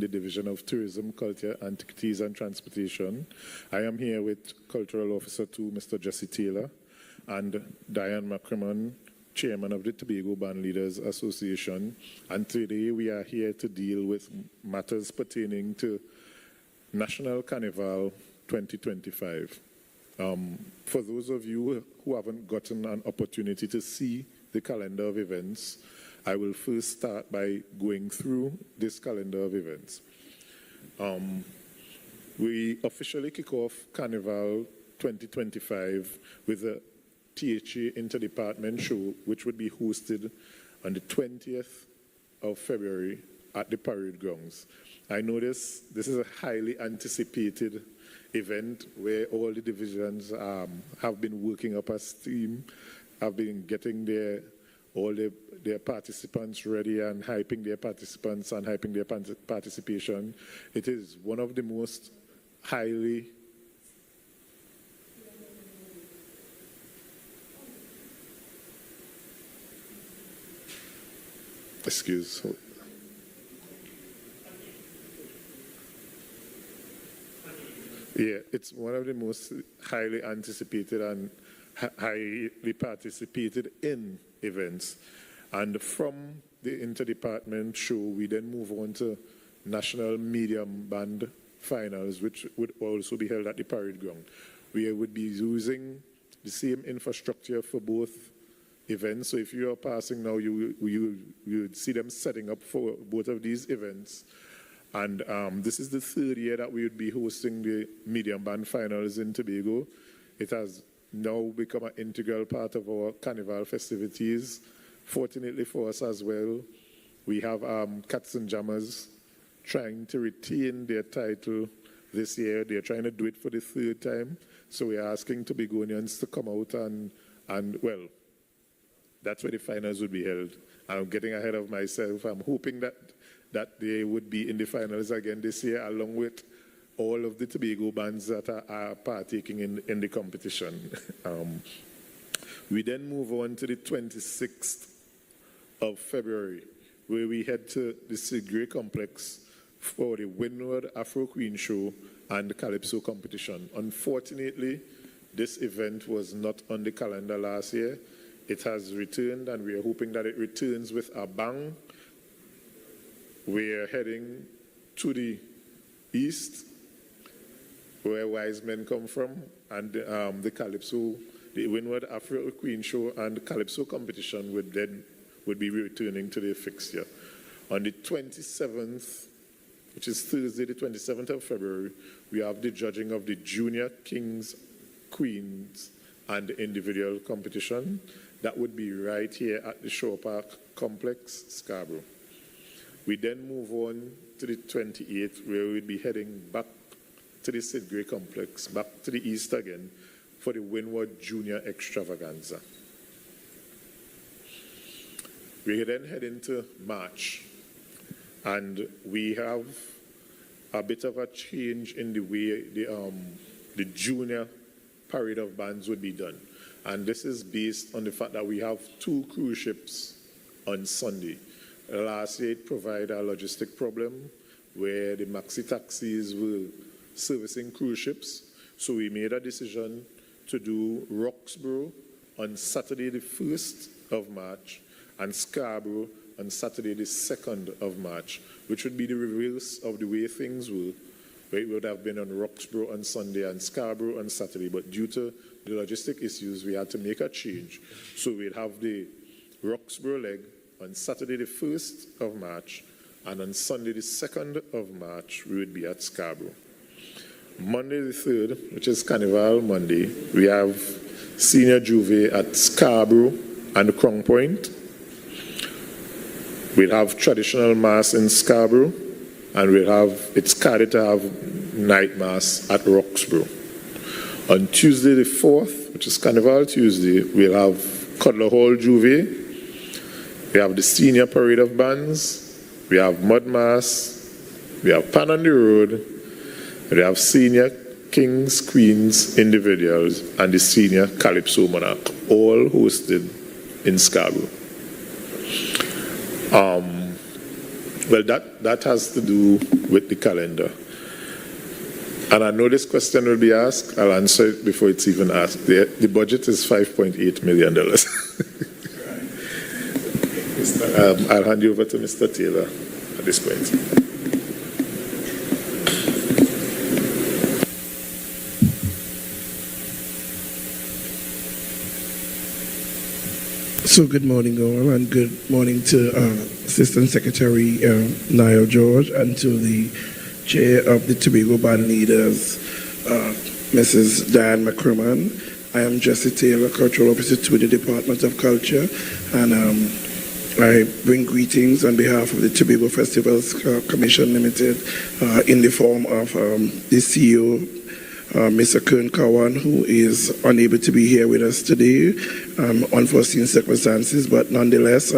in the Division of Tourism, Culture, Antiquities and Transportation. I am here with Cultural Officer 2, Mr. Jesse Taylor, and Diane McCrimmon, Chairman of the Tobago Band Leaders Association. And today we are here to deal with matters pertaining to National Carnival 2025. For those of you who haven't gotten an opportunity to see the calendar of events, I will first start by going through this calendar of events. We officially kick off Carnival 2025 with a THA Interdepartment Show, which would be hosted on the 20th of February at the parade grounds. I know this is a highly anticipated event where all the divisions have been working up a steam, have been getting all their participants ready and hyping their participants and hyping their participation. It is one of the most highly it's one of the most highly anticipated and highly participated in events. And from the interdepartment show, we then move on to National Medium Band Finals, which would also be held at the parade ground. We would be using the same infrastructure for both events. So if you are passing now, you would see them setting up for both of these events. And this is the third year that we would be hosting the Medium Band Finals in Tobago. It has now become an integral part of our Carnival festivities. Fortunately for us as well, we have Cats and Jammers trying to retain their title this year. They're trying to do it for the third time. So we're asking Tobagonians to come out and well, that's where the finals would be held. I'm getting ahead of myself. I'm hoping that they would be in the finals again this year, along with all of the Tobago bands that are partaking in the competition. We then move on to the 26th of February, where we head to the Sidgray Complex for the Windward Afro Queen Show and the Calypso competition. Unfortunately, this event was not on the calendar last year. It has returned, and we are hoping that it returns with a bang. We are heading to the east, where wise men come from, and the Calypso, the Windward Afro Queen Show and the Calypso competition would be returning to their fixture. On the 27th, which is Thursday, the 27th of February, we have the judging of the Junior Kings, Queens, and the individual competition. That would be right here at the Shore Park Complex, Scarborough. We then move on to the 28th, where we'll be heading back to the Sidgray Complex, back to the east again, for the Windward Junior Extravaganza. We then head into March, and we have a bit of a change in the way the junior parade of bands would be done. And this is based on the fact that we have 2 cruise ships on Sunday. Last year, it provided a logistic problem where the maxi taxis were servicing cruise ships. So we made a decision to do Roxborough on Saturday, the 1st of March, and Scarborough on Saturday, the 2nd of March, which would be the reverse of the way things were, where it would have been on Roxborough on Sunday and Scarborough on Saturday. But due to the logistic issues, we had to make a change. So we'd have the Roxborough leg on Saturday, the 1st of March, and on Sunday, the 2nd of March, we would be at Scarborough. Monday, the 3rd, which is Carnival Monday, we have Senior Juve at Scarborough and Crown Point. We'll have traditional mass in Scarborough, and it's carded to have night mass at Roxborough. On Tuesday, the 4th, which is Carnival Tuesday, we'll have Cutler Hall Juve. We have the Senior Parade of Bands, we have Mud Mass, we have Pan on the Road, we have Senior Kings, Queens, Individuals, and the Senior Calypso Monarch, all hosted in Scarborough. Well, that has to do with the calendar. And I know this question will be asked. I'll answer it before it's even asked. The budget is $5.8 million. I'll hand you over to Mr. Taylor at this point. So good morning all, and good morning to Assistant Secretary Niall George, and to the Chair of the Tobago Band Leaders, Mrs. Diane McCrimmon. I am Jesse Taylor, Cultural Officer to the Department of Culture, and I bring greetings on behalf of the Tobago Festivals Commission Limited in the form of the CEO, Mr. Kern Cowan, who is unable to be here with us today, unforeseen circumstances, but nonetheless,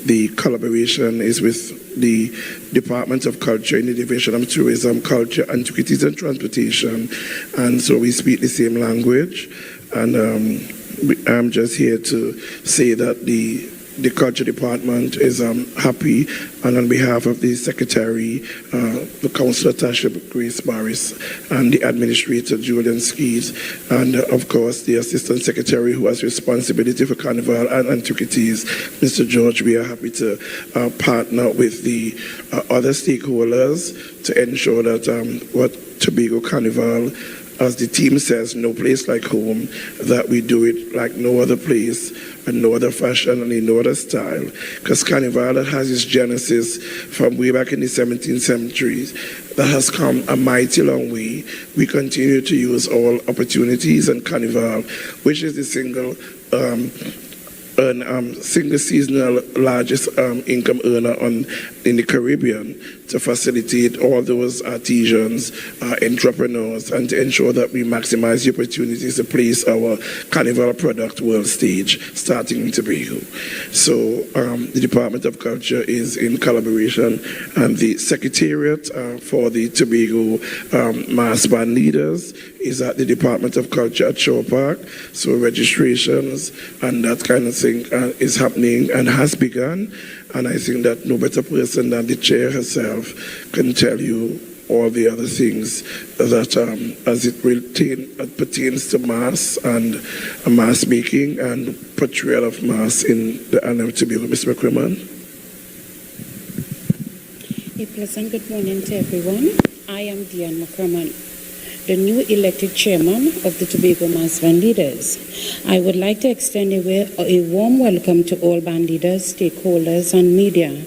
the collaboration is with the Department of Culture in the Division of Tourism, Culture, Antiquities and Transportation, and so we speak the same language. And I'm just here to say that the Culture Department is happy, and on behalf of the Secretary, the Council Attaché Grace Barris, and the Administrator Julian Skees, and of course the Assistant Secretary who has responsibility for Carnival and Antiquities, Mr. George, we are happy to partner with the other stakeholders to ensure that what Tobago Carnival, as the team says, no place like home, that we do it like no other place and no other fashion and in no other style. Because Carnival, that has its genesis from way back in the 17th century, that has come a mighty long way. We continue to use all opportunities, and Carnival, which is the single seasonal largest income earner in the Caribbean, to facilitate all those artisans, entrepreneurs, and to ensure that we maximize the opportunities to place our Carnival product world stage, starting in Tobago. So the Department of Culture is in collaboration, and the Secretariat for the Tobago Mass Band Leaders is at the Department of Culture at Shore Park. So registrations and that kind of thing is happening and has begun. And I think that no better person than the chair herself can tell you all the other things that as it pertains to mass and mass making and portrayal of mass in the island of Tobago. Ms. McCrimmon. A pleasant good morning to everyone. I am Diane McCrimmon, the new elected chairman of the Tobago Mass Band Leaders. I would like to extend a warm welcome to all band leaders, stakeholders, and media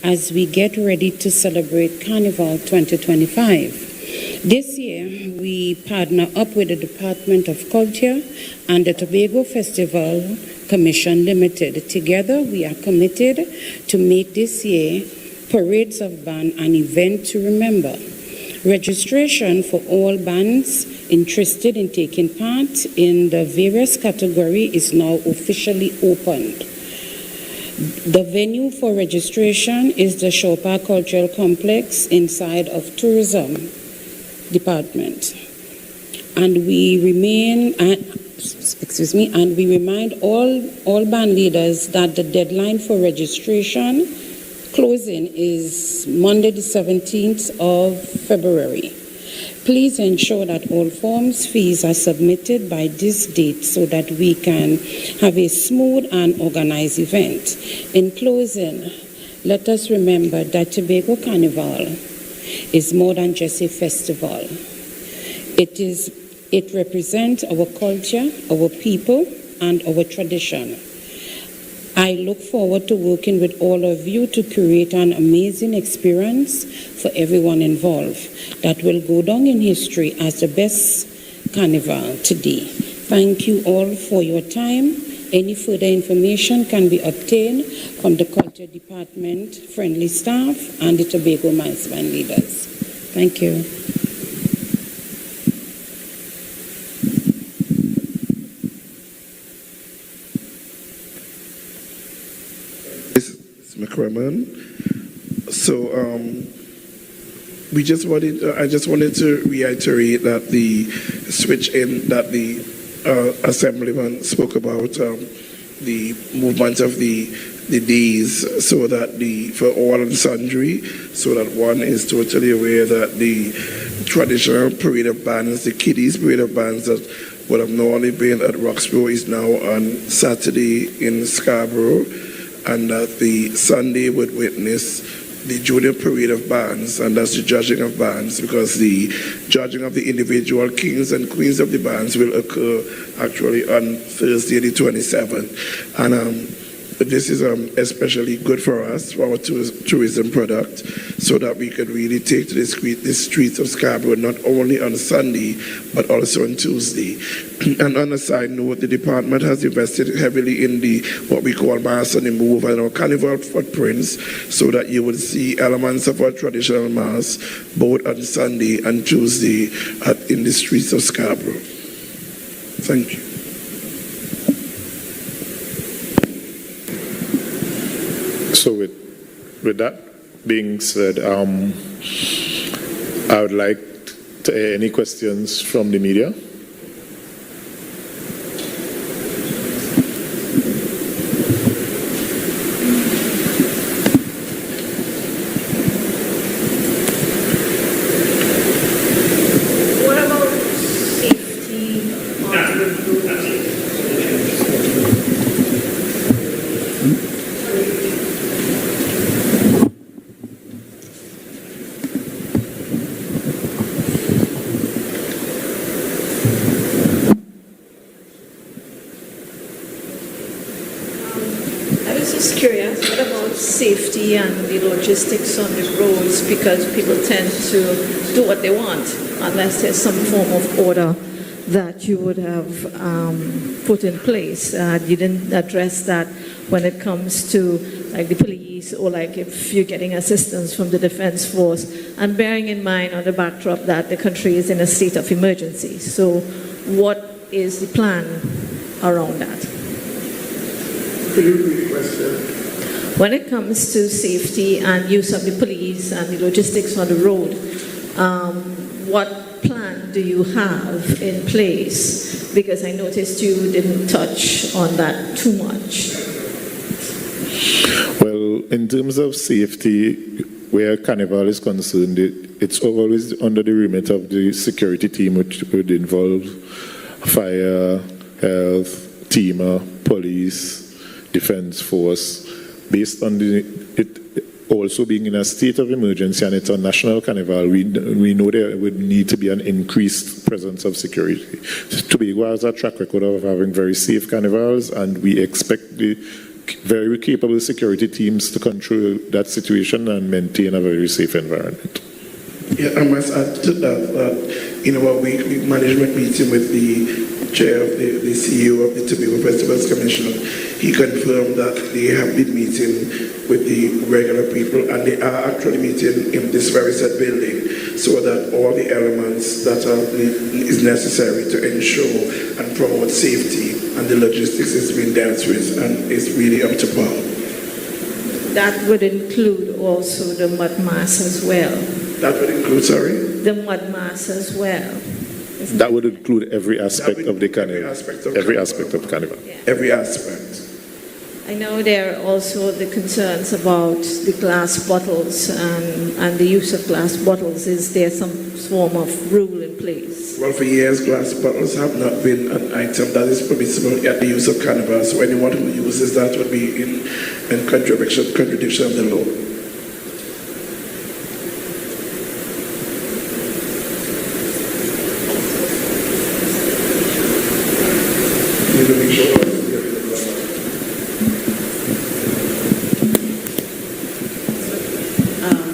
as we get ready to celebrate Carnival 2025. This year, we partner up with the Department of Culture and the Tobago Festival Commission Limited. Together, we are committed to make this year Parades of Band an event to remember. Registration for all bands interested in taking part in the various categories is now officially opened. The venue for registration is the Shore Park Cultural Complex inside of Tourism Department. And we remind all band leaders that the deadline for registration closing is Monday the 17th of February. Please ensure that all forms, fees are submitted by this date so that we can have a smooth and organized event. In closing, let us remember that Tobago Carnival is more than just a festival. It represents our culture, our people, and our tradition. I look forward to working with all of you to create an amazing experience for everyone involved that will go down in history as the best carnival today. Thank you all for your time. Any further information can be obtained from the Culture Department, friendly staff, and the Tobago Mass Band Leaders. Thank you. McCrimmon. So I just wanted to reiterate that the switch in that the Assemblyman spoke about, the movement of the the days so that for all and sundry, so that one is totally aware that the traditional parade of bands, the kiddies parade of bands that would have normally been at Roxborough is now on Saturday in Scarborough, and that the Sunday would witness the junior parade of bands, and that's the judging of bands, because the judging of the individual kings and queens of the bands will occur actually on Thursday the 27th. And this is especially good for us, for our tourism product, so that we could really take to the streets of Scarborough not only on Sunday, but also on Tuesday. And on a side note, the department has invested heavily in what we call Mass on the Move and our Carnival footprints, so that you will see elements of our traditional Mass both on Sunday and Tuesday in the streets of Scarborough. Thank you. So with that being said, I would like to hear any questions from the media. What about safety on the road? I was just curious, what about safety and the logistics on the roads? Because people tend to do what they want unless there's some form of order that you would have put in place. You didn't address that when it comes to like the police, or like if you're getting assistance from the Defense Force, and bearing in mind on the backdrop that the country is in a state of emergency. So what is the plan around that? Could you repeat the question? When it comes to safety and use of the police and the logistics on the road, what plan do you have in place? Because I noticed you didn't touch on that too much. Well, in terms of safety, where Carnival is concerned, it's always under the remit of the security team, which would involve fire, health, TEMA, police, Defense Force, based on it also being in a state of emergency and it's a national carnival. We know there would need to be an increased presence of security. Tobago has a track record of having very safe carnivals, and we expect the very capable security teams to control that situation and maintain a very safe environment. Yeah, I must add to that in our weekly management meeting with the chair of the CEO of the Tobago Festivals Commission, he confirmed that they have been meeting with the regular people, and they are actually meeting in this very set building, so that all the elements that is necessary to ensure and promote safety and the logistics is being dealt with, and is really up to par. That would include also the mud mass as well. That would include, sorry? The mud mass as well. That would include every aspect of the carnival. Every aspect of carnival. Yeah. Every aspect. I know there are also the concerns about the glass bottles and the use of glass bottles. Is there some form of rule in place? Well, for years, glass bottles have not been an item that is permissible at the use of carnival. So anyone who uses that would be in contradiction of the law.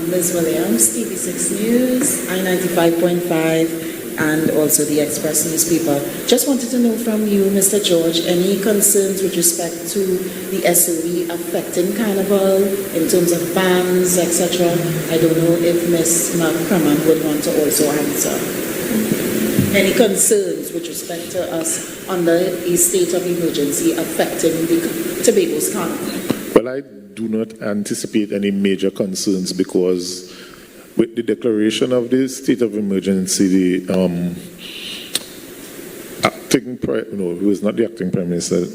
Liz Williams, TV6 News, I-95.5, and also the Express newspaper. Just wanted to know from you, Mr. George, any concerns with respect to the SOE affecting Carnival in terms of bans, etc.? I don't know if Ms. McCrammon would want to also answer. Any concerns with respect to us under a state of emergency affecting the Tobago's Carnival? Well, I do not anticipate any major concerns, because with the declaration of the state of emergency, the who is not the acting Prime Minister,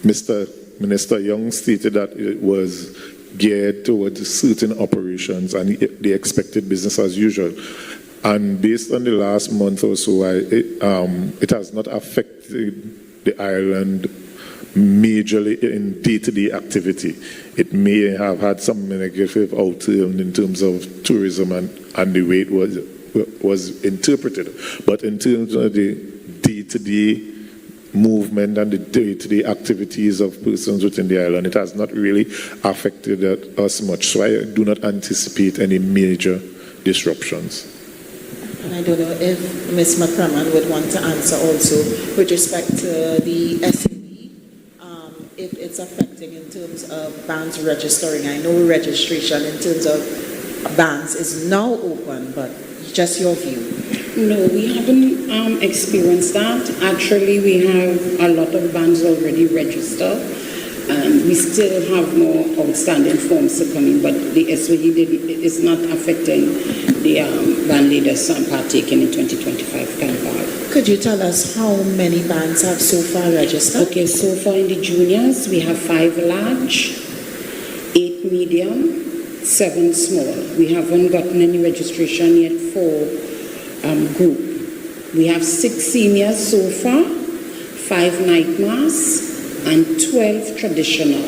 Mr. Minister Young stated that it was geared towards certain operations and they expected business as usual. And based on the last month or so, it has not affected the island majorly in day-to-day activity. It may have had some negative outturn in terms of tourism and the way it was interpreted. But in terms of the day-to-day movement and the day-to-day activities of persons within the island, it has not really affected us much. So I do not anticipate any major disruptions. And I don't know if Ms. McCraman would want to answer also with respect to the SAB, if it's affecting in terms of bands registering. I know registration in terms of bands is now open, but just your view. No, we haven't experienced that. Actually, we have a lot of bands already registered. We still have more outstanding forms to come in, but the SOE is not affecting the band leaders partaking in 2025 Carnival. Could you tell us how many bands have so far registered? Okay, so far in the juniors, we have 5 large, 8 medium, 7 small. We haven't gotten any registration yet for group. We have 6 seniors so far, 5 night mass, and 12 traditional.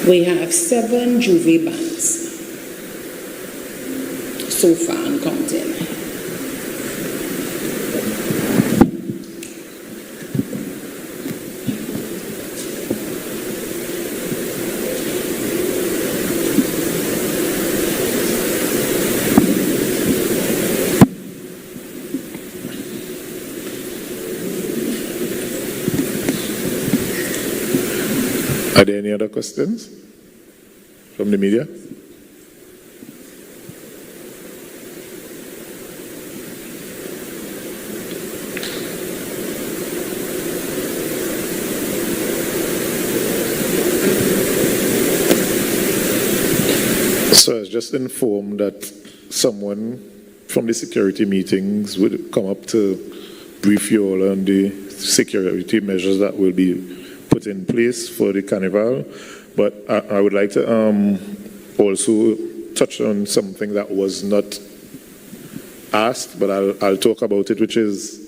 We have 7 Juve bands so far and counting. Are there any other questions from the media? So I was just informed that someone from the security meetings would come up to brief you all on the security measures that will be put in place for the Carnival. But I would like to also touch on something that was not asked, but I'll talk about it, which is,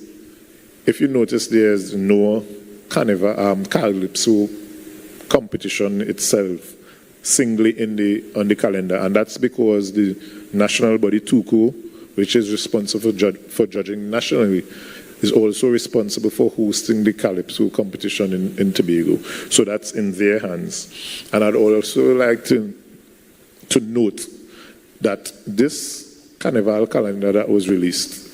if you notice, there's no Carnival, Calypso competition itself singly on the calendar, and that's because the national body TUCO, which is responsible for judging nationally, is also responsible for hosting the Calypso competition in Tobago. So that's in their hands. And I'd also like to note that this Carnival calendar that was released,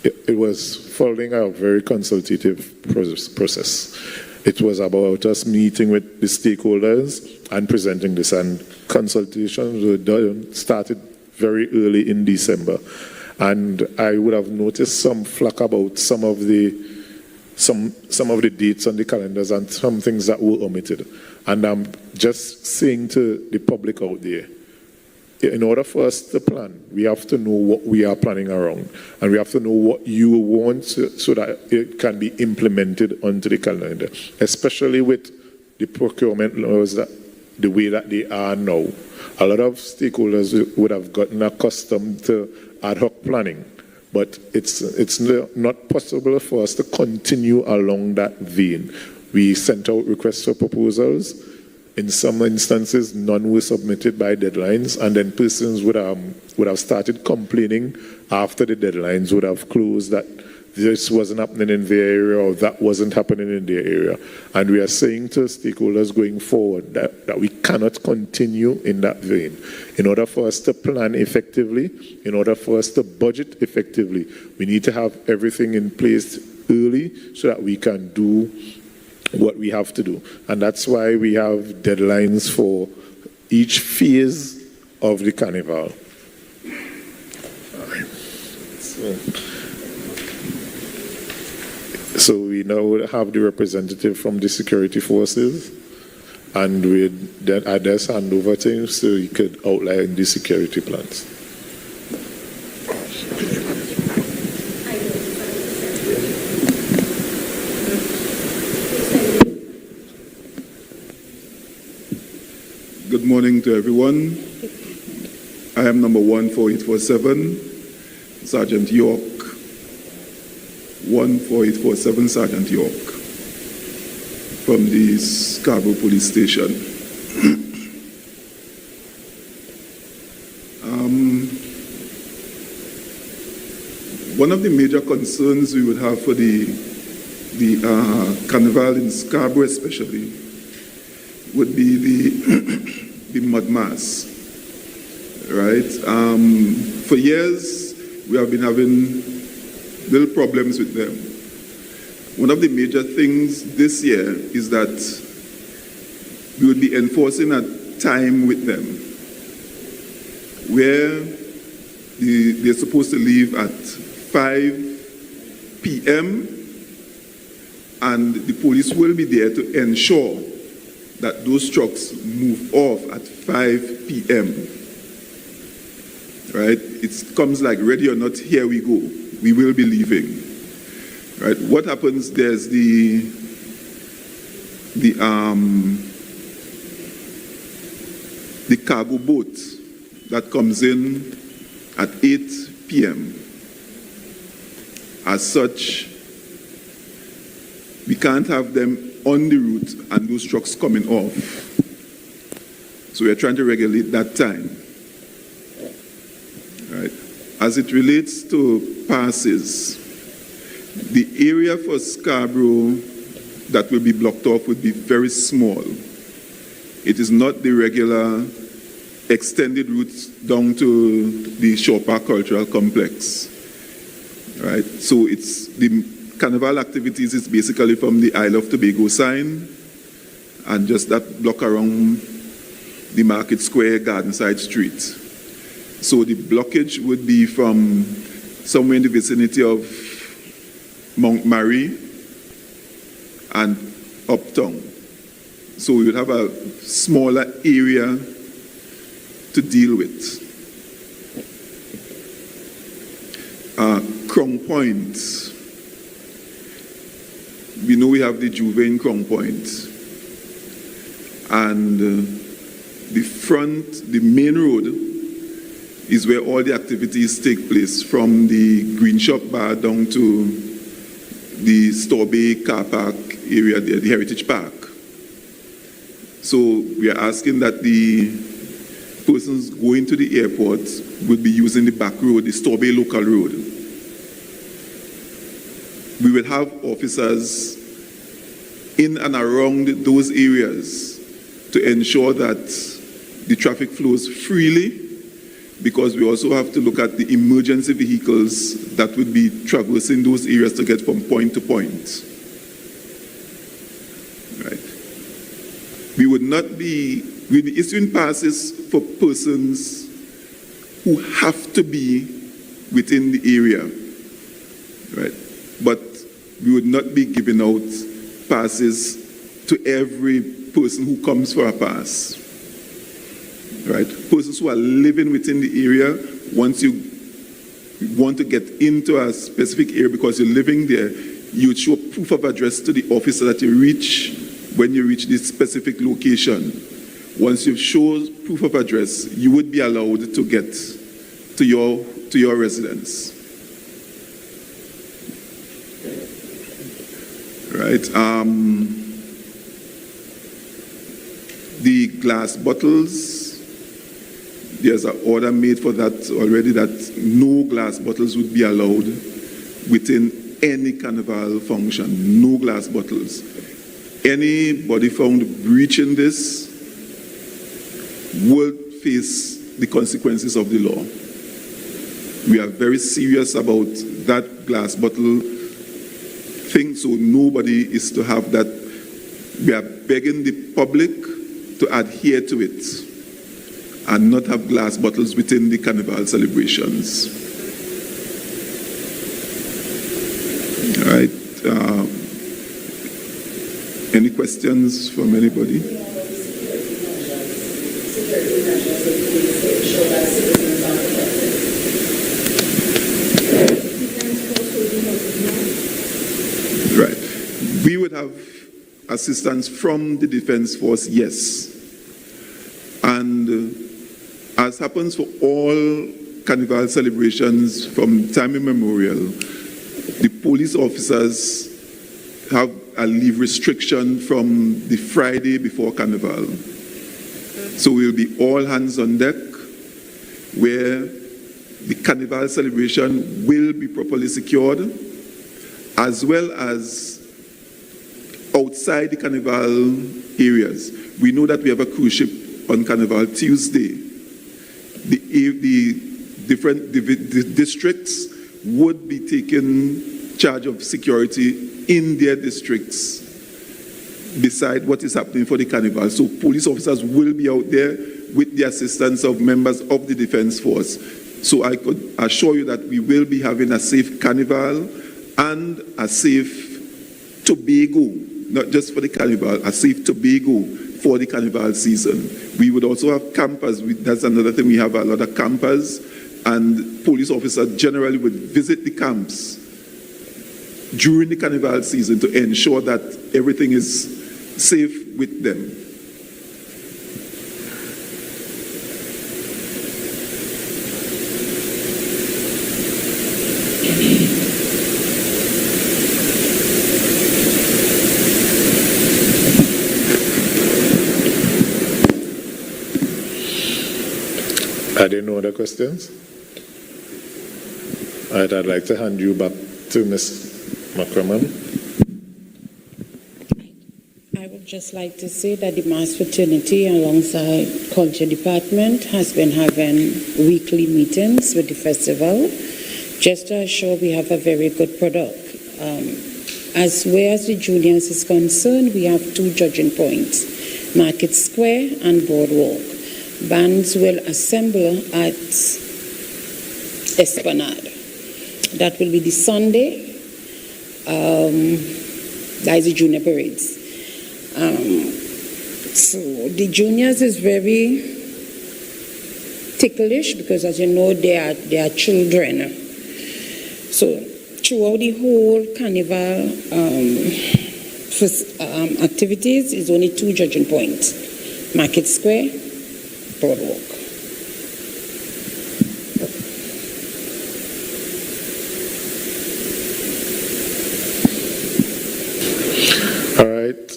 it was following a very consultative process. It was about us meeting with the stakeholders and presenting this, and consultations were done, started very early in December. And I would have noticed some flack about some of the dates on the calendars and some things that were omitted. And I'm just saying to the public out there, in order for us to plan, we have to know what we are planning around, and we have to know what you want so that it can be implemented onto the calendar, especially with the procurement laws that the way that they are now. A lot of stakeholders would have gotten accustomed to ad hoc planning, but it's not possible for us to continue along that vein. We sent out requests for proposals. In some instances, none were submitted by deadlines, and then persons would have started complaining after the deadlines would have closed that this wasn't happening in their area or that wasn't happening in their area. And we are saying to stakeholders going forward that we cannot continue in that vein. In order for us to plan effectively, in order for us to budget effectively, we need to have everything in place early so that we can do what we have to do. And that's why we have deadlines for each phase of the Carnival. So we now have the representative from the security forces, and I just hand over to him so he could outline the security plans. morning to everyone. I am number 14847, Sergeant York. 14847, Sergeant York, from the Scarborough Police Station. One of the major concerns we would have for the Carnival in Scarborough especially would be the mud mass, right? For years, we have been having little problems with them. One of the major things this year is that we would be enforcing a time with them where they're supposed to leave at 5 p.m. and the police will be there to ensure that those trucks move off at 5 p.m. Right? It comes like ready or not, here we go. We will be leaving. Right? What happens? There's the cargo boat that comes in at 8 p.m. As such, we can't have them on the route and those trucks coming off. So we're trying to regulate that time. Right. As it relates to passes, the area for Scarborough that will be blocked off would be very small. It is not the regular extended routes down to the Shore Park Cultural Complex. Right. So it's the Carnival activities is basically from the Isle of Tobago sign and just that block around the Market Square, Gardenside Street. So the blockage would be from somewhere in the vicinity of Mount Mary and uptown. So we would have a smaller area to deal with. Crown Point. We know we have the Juve in Crown Point. And the main road is where all the activities take place, from the Green Shop Bar down to the Store Bay car park area there, the Heritage Park. So we are asking that the persons going to the airport would be using the back road, the Store Bay local road. We will have officers in and around those areas to ensure that the traffic flows freely, because we also have to look at the emergency vehicles that would be traversing those areas to get from point to point. Right. We'll be issuing passes for persons who have to be within the area. Right. But we would not be giving out passes to every person who comes for a pass. Right? Persons who are living within the area, once you want to get into a specific area because you're living there, you would show proof of address to the officer that you reach when you reach this specific location. Once you've shown proof of address, you would be allowed to get to your residence. Right? The glass bottles, there's an order made for that already, that no glass bottles would be allowed within any carnival function. No glass bottles. Anybody found breaching this will face the consequences of the law. We are very serious about that glass bottle thing, so nobody is to have that. We are begging the public to adhere to it and not have glass bottles within the carnival celebrations. All right. Any questions from anybody? Right. We would have assistance from the Defense Force, yes. And as happens for all Carnival celebrations from time immemorial, the police officers have a leave restriction from the Friday before Carnival. So we'll be all hands on deck, where the Carnival celebration will be properly secured, as well as outside the Carnival areas. We know that we have a cruise ship on Carnival Tuesday. The different districts would be taking charge of security in their districts beside what is happening for the Carnival. So police officers will be out there with the assistance of members of the Defense Force. So I could assure you that we will be having a safe Carnival and a safe Tobago, not just for the Carnival, a safe Tobago for the Carnival season. We would also have campers. That's another thing. We have a lot of campers, and police officers generally would visit the camps during the Carnival season to ensure that everything is safe with them. Are there no other questions? All right, I'd like to hand you back to Ms. McCorman. I would just like to say that the Mass Fraternity alongside Culture Department has been having weekly meetings with the festival just to assure we have a very good product. As where as the juniors is concerned, we have 2 judging points, Market Square and Boardwalk. Bands will assemble at Esplanade. That will be the Sunday. That is the junior parades. So the juniors is very ticklish because, as you know, they are children. So throughout the whole Carnival activities is only 2 judging points, Market Square, Boardwalk. All right.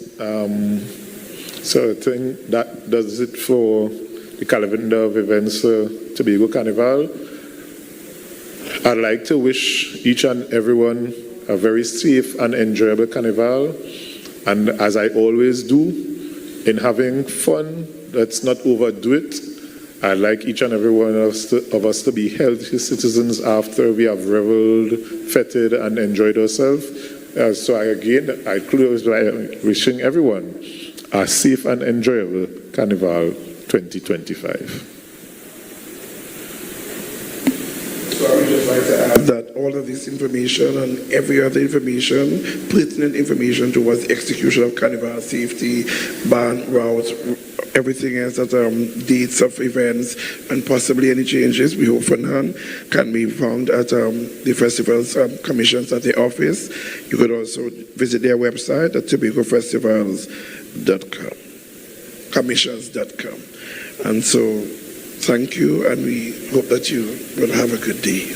So I think that does it for the calendar of events Tobago Carnival. I'd like to wish each and everyone a very safe and enjoyable Carnival. And as I always do, in having fun, let's not overdo it. I'd like each and every one of us to be healthy citizens after we have reveled, feted, and enjoyed ourselves. So I close by wishing everyone a safe and enjoyable Carnival 2025. So I would just like to add that all of this information and every other information, pertinent information towards the execution of Carnival safety, ban, routes, everything else that dates of events and possibly any changes, we hope for none, can be found at the festival's commissions at the office. You could also visit their website at tobagofestivals.com, commissions.com. And so thank you, and we hope that you will have a good day.